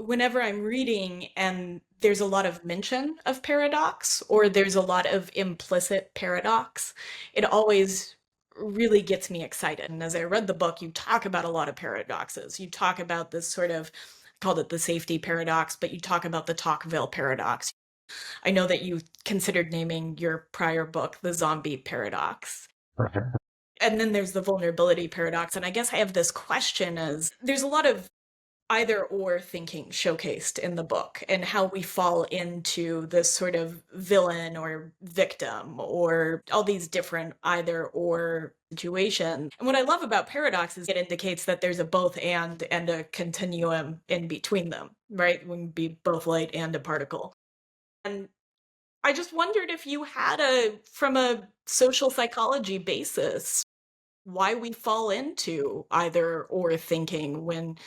whenever I'm reading and there's a lot of mention of paradox or there's a lot of implicit paradox, it always really gets me excited. And as I read the book, you talk about a lot of paradoxes. You talk about this sort of, I called it the safety paradox, but you talk about the Tocqueville paradox. I know that you considered naming your prior book the zombie paradox. Right. And then there's the vulnerability paradox. And I guess I have this question as there's a lot of either or thinking showcased in the book and how we fall into this sort of villain or victim or all these different either or situations. And what I love about paradox is it indicates that there's a both and a continuum in between them, right? We can be both light and a particle. And I just wondered if you had from a social psychology basis, why we fall into either or thinking when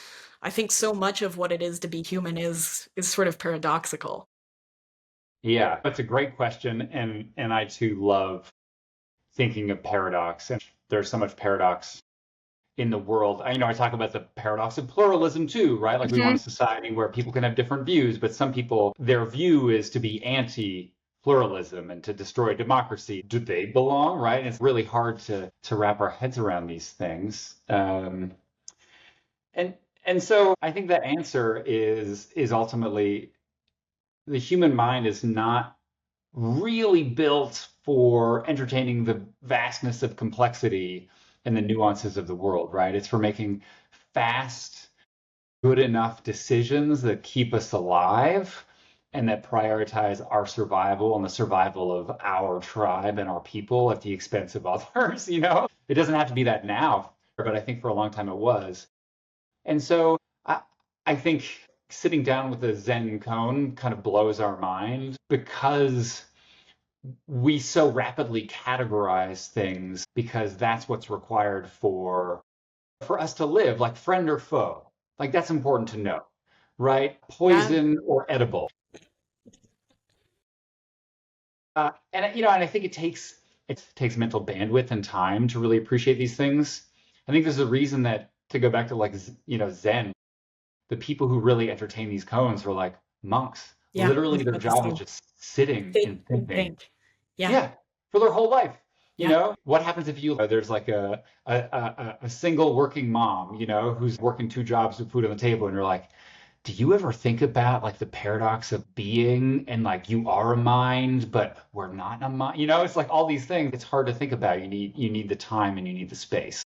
I think so much of what it is to be human is sort of paradoxical. Yeah, that's a great question, and I too love thinking of paradox. And there's so much paradox in the world. I talk about the paradox of pluralism too, right? Like we want Hmm. a society where people can have different views, but some people, their view is to be anti-pluralism and to destroy democracy. Do they belong, right? And it's really hard to wrap our heads around these things. And and so I think the answer is ultimately the human mind is not really built for entertaining the vastness of complexity and the nuances of the world, right? It's for making fast, good enough decisions that keep us alive and that prioritize our survival and the survival of our tribe and our people at the expense of others, you know? It doesn't have to be that now, but I think for a long time it was. And so I think sitting down with a Zen koan kind of blows our mind because we so rapidly categorize things because that's what's required for us to live, like friend or foe. Like that's important to know, right? Yeah. Poison or edible. And I think it takes mental bandwidth and time to really appreciate these things. I think there's a reason that to go back to like Zen, the people who really entertain these koans were like monks. Yeah. Literally, That's their what they job was say. just sitting Think and and thinking. think. Yeah. Yeah, for their whole life. Yeah. What happens if there's like a single working mom, who's working two jobs to put food on the table, and you're like, do you ever think about like the paradox of being and like you are a mind, but we're not a mind? It's like all these things. It's hard to think about. You need the time and you need the space.